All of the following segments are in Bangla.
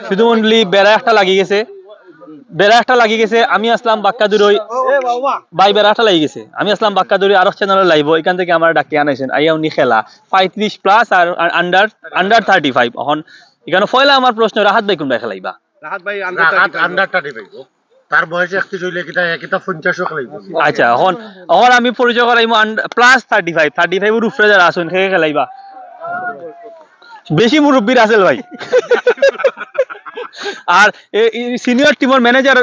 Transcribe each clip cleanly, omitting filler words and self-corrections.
শুধু অনলি বেড়া একটা লাগিয়ে গেছে, আমি আসলাম বাক্কাদুরই ভাই, বেড়া একটা লাগিয়ে গেছে, আমি আসলাম বাক্কাদুরি আরো চ্যানেলে লাইভ, এখান থেকে আমার ডাকি আনাইছেন আইয়া উনি খেলা 35+ আর আন্ডার 35। এখন এখানে পয়লা আমার প্রশ্ন, রাহাত ভাই কোনটা খেলাইবা? রাহাত ভাই আন্ডার 35 তার বয়স 31 হইলে কিটা কিটা 50 খেলাইব। আচ্ছা, এখন আমি পরিচয় করাইমু +35 এর উপরে যারা আছেন খেয়ে খেলাইবা। বেশি মুরব্বী রাসেল ভাই। আর সিনিয়র টিমের ম্যানেজার,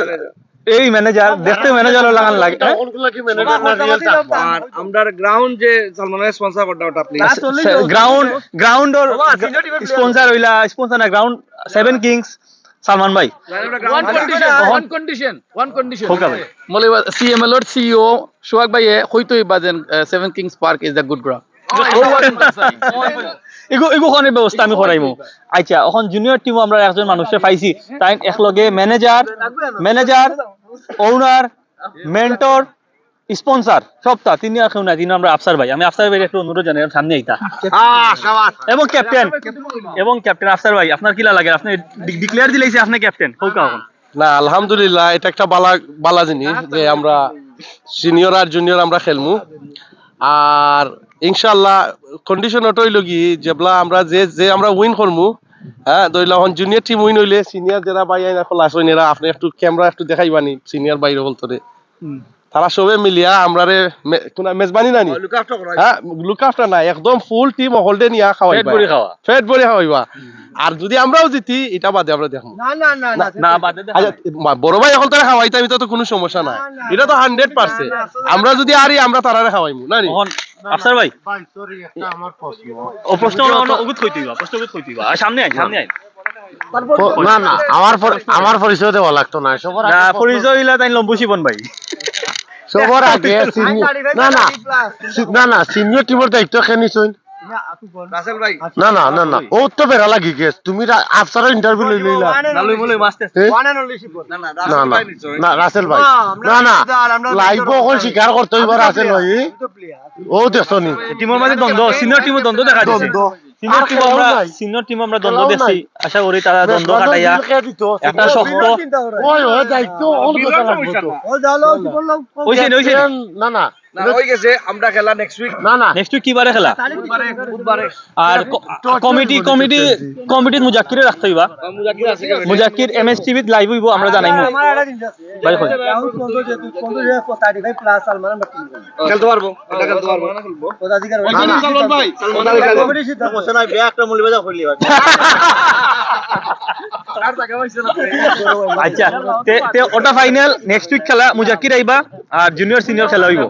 এই ম্যানেজার দেখতে ম্যানেজার লাগান লাগে। কোনগুলা কি ম্যানেজার না রিয়েল টাকা? আর আমরা গ্রাউন্ড যে সালমানের স্পন্সর করতে ওটা আপনি গ্রাউন্ড ওর স্পন্সর হইলা, স্পন্সর না, গ্রাউন্ড 7 কিংস সালমান ভাই। one condition মলে CML or CEO সোহাগ ভাই হইতোই বাজেন 7 kings park is the good ground. এগো কোন ব্যবস্থা আমি করাইমু। আচ্ছা, এখন জুনিয়র টিমও আমরা একজন মানুষে পাইছি, তাই একলগে ম্যানেজার, ওনার, মেন্টর, স্পন্সর সবটা তিনি আর কেউ না, তিনি আমরা আফসার ভাই। আমি আফসার ভাই একটু অনুরোধ জানাই সামনে আইতা। এবং ক্যাপ্টেন আফসার ভাই, আপনার কি লাগে? আপনি ডিক্লেয়ার দিলেইছে আপনি ক্যাপ্টেন হোক। এখন না, আলহামদুলিল্লাহ, এটা একটা বালা জিনিস যে আমরা সিনিয়র আর জুনিয়র আমরা খেলমু। আর ইনশাআল্লাহ কন্ডিশন ওটাই লগি যেবলা আমরা যে আমরা উইন করমু। হ্যাঁ, দইলা হন জুনিয়র টিম উইন হইলে সিনিয়র যারা ভাই আইনা খোলা আসইনেরা আপনি একটু ক্যামেরা একটু দেখাইবানি সিনিয়র বাইরে বলতরে তারা সবে মিলিয়া আমরারে কোন মেজবানি নানি হ্যাঁ লুক আফটার না, একদম ফুল টিম হোল্ডে নিয়া খাওয়াইবা, ফেট ভরে খাওয়াইবা। আর যদি আমরাও জিতি এটা বাদে আমরা দেখমু। না বাদে বড় ভাই এখন তারা খাওয়াইতে আমি তো কোনো সমস্যা নাই, এটা তো 100%। আমরা যদি আরি আমরা তারারে খাওয়াইমু না নি। আফসার ভাই সরি, একটা আমার প্রশ্ন। ও প্রশ্ন ওগুত কইতিবা সামনে আই। না আমার পরিচয় দেওয়া লাগতো না সবার না, পরিচয় হইলা তাই লম্বু শিবন ভাই সবার আগে না সিনিয়র টিমের দায়িত্ব খেয়ে নিছইন। রাসেল ভাই না ও তো বেড়া লাগি গেছ, তুমি আফসারের ইন্টারভিউ লই লইলা। না রাসেল ভাই, না লাইভ এখন স্বীকার করতে হইব রাসেল ভাই। ও দেখছনি টিমের মাঝে দ্বন্দ্ব, সিনিয়র টিমে দ্বন্দ্ব দেখা যাচ্ছে। সিনিয়র টিম আমরা দ্বন্দ্ব দেখছি, আশা করি তারা দ্বন্দ্ব কাটাইয়া একটা শক্ত দায়িত্ব অল কথা লাগবে তো। না না হই গেছে, আমরা খেলা নেক্সট উইক। নেক্সট উইক কি বারে খেলা? বুধবারে। আর কমিটির মুজাক্কিরে রাখতে হইবা। মুজাক্কির এমএস টিভি লাইভ হইব, আমরা জানাইমু। ভাই কই খেলতে পারবো, এটা খেলতে পারবো। সালমান ভাই কমিটি সিদ্ধান্ত বসে নাই, বে একটা মুলি বাজা কইলি ভাই। আর জায়গা হইছে না। আচ্ছা, তে ওটা ফাইনাল। নেক্সট উইক খেলা মুজাক্কির আইবা আর জুনিয়র সিনিয়র খেলা হইব।